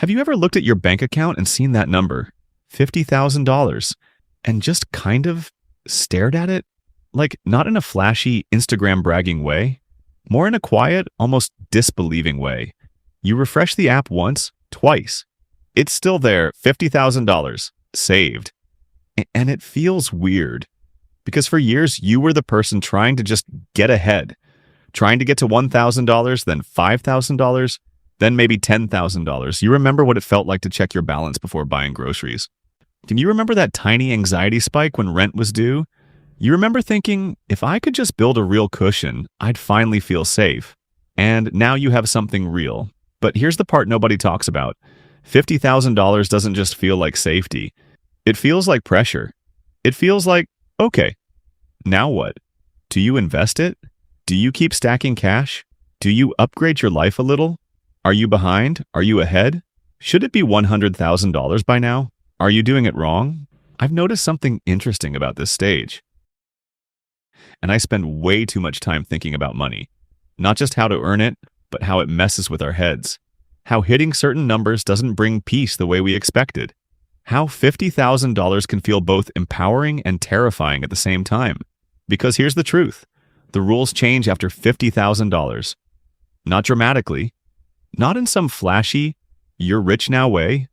Have you ever looked at your bank account and seen that number, $50,000, and just kind of stared at it? Like, not in a flashy Instagram bragging way, more in a quiet, almost disbelieving way. You refresh the app once, twice. It's still there, $50,000, saved. And it feels weird. Because for years, you were the person trying to just get ahead. Trying to get to $1,000, then $5,000, then maybe $10,000. You remember what it felt like to check your balance before buying groceries. Can you remember that tiny anxiety spike when rent was due? You remember thinking, if I could just build a real cushion, I'd finally feel safe. And now you have something real. But here's the part nobody talks about. $50,000 doesn't just feel like safety. It feels like pressure. It feels like, okay, now what? Do you invest it? Do you keep stacking cash? Do you upgrade your life a little? Are you behind? Are you ahead? Should it be $100,000 by now? Are you doing it wrong? I've noticed something interesting about this stage. And I spend way too much time thinking about money. Not just how to earn it, but how it messes with our heads. How hitting certain numbers doesn't bring peace the way we expected. How $50,000 can feel both empowering and terrifying at the same time. Because here's the truth. The rules change after $50,000. Not dramatically. Not in some flashy, you're rich now way.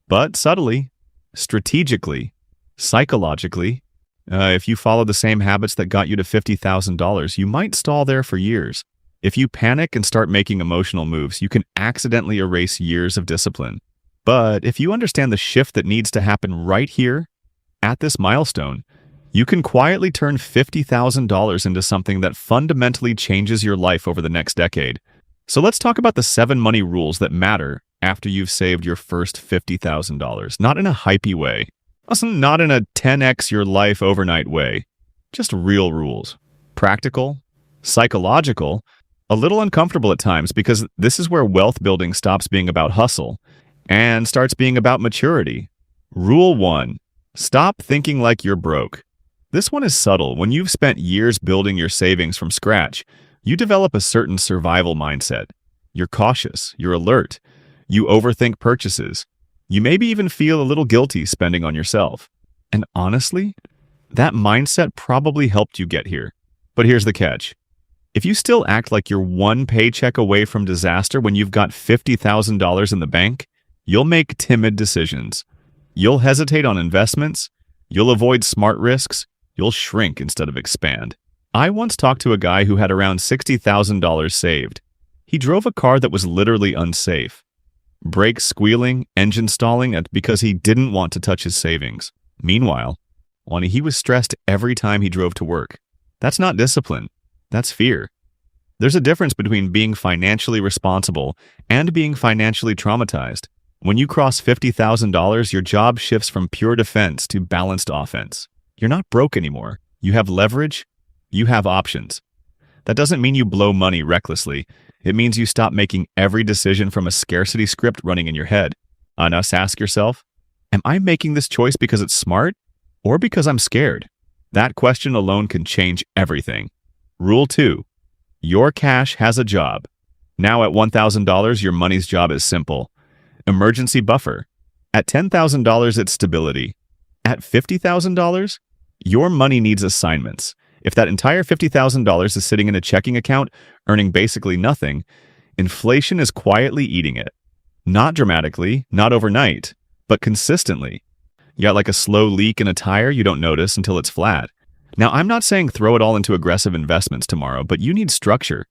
But subtly, strategically, psychologically. If you follow the same habits that got you to $50,000, you might stall there for years. If you panic and start making emotional moves, you can accidentally erase years of discipline. But if you understand the shift that needs to happen right here, at this milestone, you can quietly turn $50,000 into something that fundamentally changes your life over the next decade. So let's talk about the 7 money rules that matter after you've saved your first $50,000. Not in a hypey way. Also, not in a 10x your life overnight way. Just real rules. Practical, psychological, a little uncomfortable at times because this is where wealth building stops being about hustle and starts being about maturity. Rule 1. Stop thinking like you're broke. This one is subtle. When you've spent years building your savings from scratch, you develop a certain survival mindset. You're cautious. You're alert. You overthink purchases. You maybe even feel a little guilty spending on yourself. And honestly, that mindset probably helped you get here. But here's the catch. If you still act like you're one paycheck away from disaster when you've got $50,000 in the bank, you'll make timid decisions. You'll hesitate on investments. You'll avoid smart risks. You'll shrink instead of expand. I once talked to a guy who had around $60,000 saved. He drove a car that was literally unsafe. Brakes squealing, engine stalling because he didn't want to touch his savings. Meanwhile, he was stressed every time he drove to work. That's not discipline. That's fear. There's a difference between being financially responsible and being financially traumatized. When you cross $50,000, your job shifts from pure defense to balanced offense. You're not broke anymore. You have leverage. You have options. That doesn't mean you blow money recklessly. It means you stop making every decision from a scarcity script running in your head. And thus ask yourself, am I making this choice because it's smart or because I'm scared? That question alone can change everything. Rule 2. Your cash has a job. Now at $1,000, your money's job is simple. Emergency buffer. At $10,000, it's stability. At $50,000, your money needs assignments. If that entire $50,000 is sitting in a checking account, earning basically nothing, inflation is quietly eating it. Not dramatically, not overnight, but consistently. You got like a slow leak in a tire you don't notice until it's flat. Now, I'm not saying throw it all into aggressive investments tomorrow, but you need structure.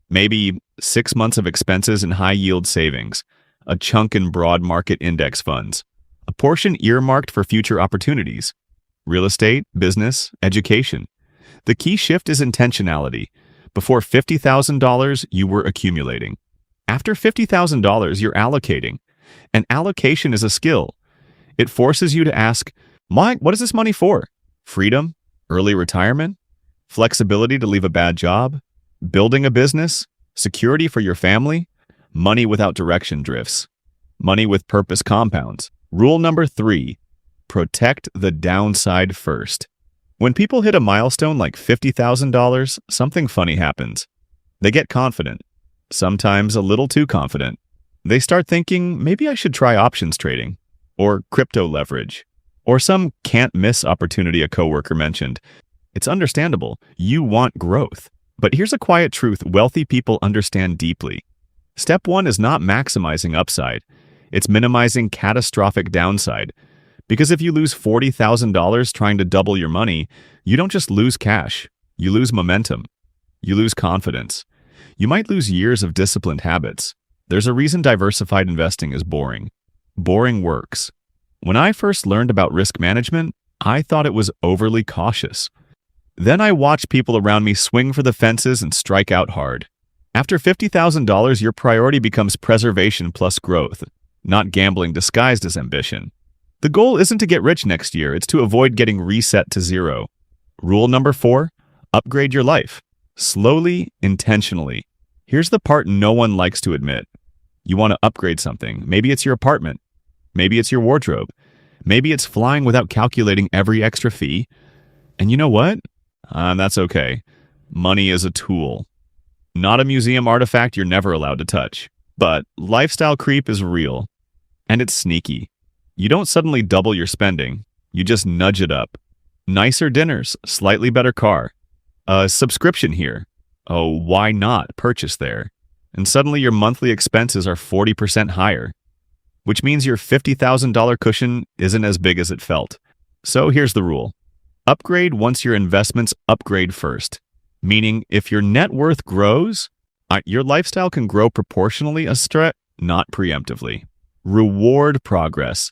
Maybe 6 months of expenses in high-yield savings, a chunk in broad market index funds, a portion earmarked for future opportunities, real estate, business, education. The key shift is intentionality. Before $50,000, you were accumulating. After $50,000, you're allocating. And allocation is a skill. It forces you to ask, Mike, what is this money for? Freedom? Early retirement? Flexibility to leave a bad job? Building a business? Security for your family? Money without direction drifts. Money with purpose compounds. Rule number 3. Protect the downside first. When people hit a milestone like $50,000, something funny happens. They get confident. Sometimes a little too confident. They start thinking, maybe I should try options trading, or crypto leverage, or some can't-miss opportunity a coworker mentioned. It's understandable. You want growth. But here's a quiet truth wealthy people understand deeply. Step one is not maximizing upside. It's minimizing catastrophic downside. Because if you lose $40,000 trying to double your money, you don't just lose cash. You lose momentum. You lose confidence. You might lose years of disciplined habits. There's a reason diversified investing is boring. Boring works. When I first learned about risk management, I thought it was overly cautious. Then I watched people around me swing for the fences and strike out hard. After $50,000, your priority becomes preservation plus growth, not gambling disguised as ambition. The goal isn't to get rich next year, it's to avoid getting reset to zero. Rule number 4, upgrade your life. Slowly, intentionally. Here's the part no one likes to admit. You want to upgrade something. Maybe it's your apartment. Maybe it's your wardrobe. Maybe it's flying without calculating every extra fee. And you know what? That's okay. Money is a tool. Not a museum artifact you're never allowed to touch. But lifestyle creep is real. And it's sneaky. You don't suddenly double your spending. You just nudge it up. Nicer dinners, slightly better car. A subscription here. Oh, why not purchase there? And suddenly your monthly expenses are 40% higher. Which means your $50,000 cushion isn't as big as it felt. So here's the rule. Upgrade once your investments upgrade first. Meaning, if your net worth grows, your lifestyle can grow proportionally not preemptively. Reward progress.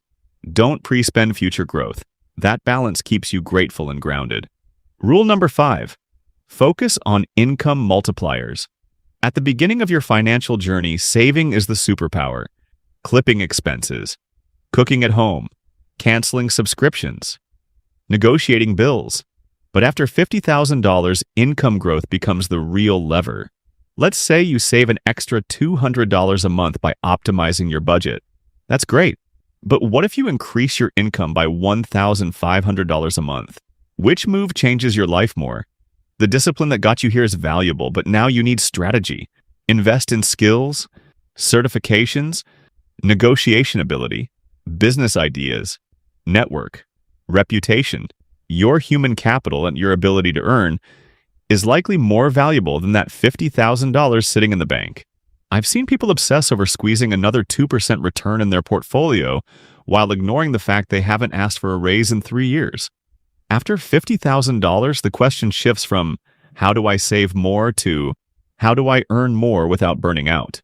Don't pre-spend future growth. That balance keeps you grateful and grounded. Rule number 5. Focus on income multipliers. At the beginning of your financial journey, saving is the superpower. Clipping expenses, cooking at home, canceling subscriptions, negotiating bills. But after $50,000, income growth becomes the real lever. Let's say you save an extra $200 a month by optimizing your budget. That's great. But what if you increase your income by $1,500 a month? Which move changes your life more? The discipline that got you here is valuable, but now you need strategy. Invest in skills, certifications, negotiation ability, business ideas, network, reputation. Your human capital and your ability to earn is likely more valuable than that $50,000 sitting in the bank. I've seen people obsess over squeezing another 2% return in their portfolio while ignoring the fact they haven't asked for a raise in 3 years. After $50,000, the question shifts from how do I save more to how do I earn more without burning out?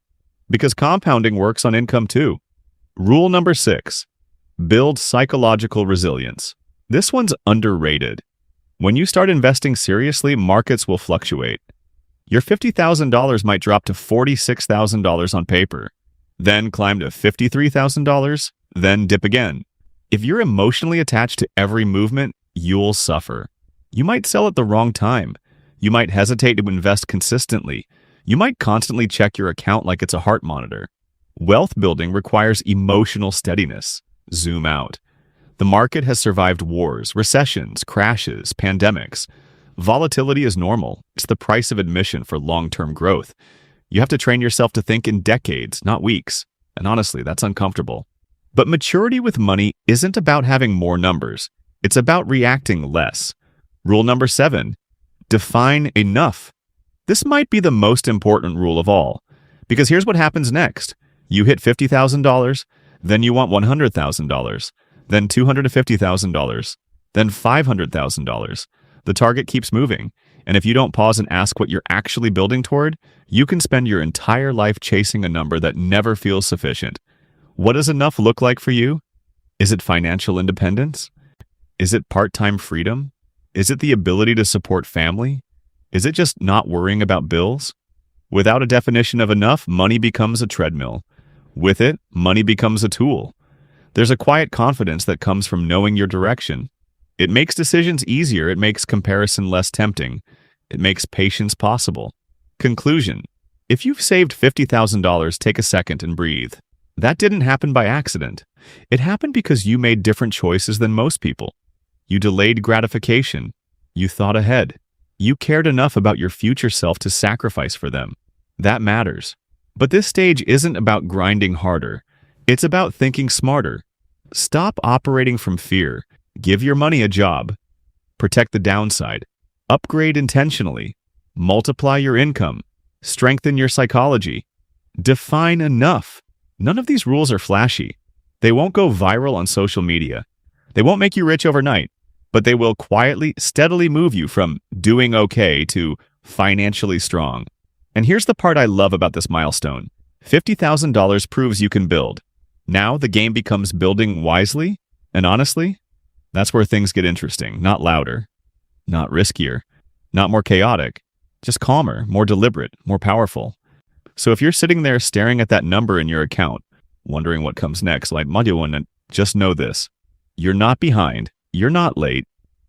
Because compounding works on income too. Rule number 6, build psychological resilience. This one's underrated. When you start investing seriously, markets will fluctuate. Your $50,000 might drop to $46,000 on paper, then climb to $53,000, then dip again. If you're emotionally attached to every movement, you'll suffer. You might sell at the wrong time. You might hesitate to invest consistently. You might constantly check your account like it's a heart monitor. Wealth building requires emotional steadiness. Zoom out. The market has survived wars, recessions, crashes, pandemics. Volatility is normal. It's the price of admission for long-term growth. You have to train yourself to think in decades, not weeks. And honestly, that's uncomfortable. But maturity with money isn't about having more numbers. It's about reacting less. Rule number 7, define enough. This might be the most important rule of all, because here's what happens next. You hit $50,000, then you want $100,000, then $250,000, then $500,000. The target keeps moving, and if you don't pause and ask what you're actually building toward, you can spend your entire life chasing a number that never feels sufficient. What does enough look like for you? Is it financial independence? Is it part-time freedom? Is it the ability to support family? Is it just not worrying about bills? Without a definition of enough, money becomes a treadmill. With it, money becomes a tool. There's a quiet confidence that comes from knowing your direction. It makes decisions easier. It makes comparison less tempting. It makes patience possible. Conclusion. If you've saved $50,000, take a second and breathe. That didn't happen by accident. It happened because you made different choices than most people. You delayed gratification. You thought ahead. You cared enough about your future self to sacrifice for them. That matters. But this stage isn't about grinding harder. It's about thinking smarter. Stop operating from fear. Give your money a job. Protect the downside. Upgrade intentionally. Multiply your income. Strengthen your psychology. Define enough. None of these rules are flashy. They won't go viral on social media. They won't make you rich overnight, but they will quietly, steadily move you from doing okay to financially strong. And here's the part I love about this milestone. $50,000 proves you can build. Now the game becomes building wisely, and honestly, that's where things get interesting. Not louder, not riskier, not more chaotic, just calmer, more deliberate, more powerful. So if you're sitting there staring at that number in your account, wondering what comes next, like Madhyawan, just know this. You're not behind. You're not late.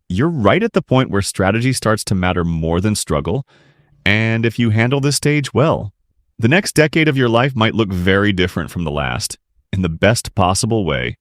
You're right at the point where strategy starts to matter more than struggle. And if you handle this stage well, the next decade of your life might look very different from the last, in the best possible way.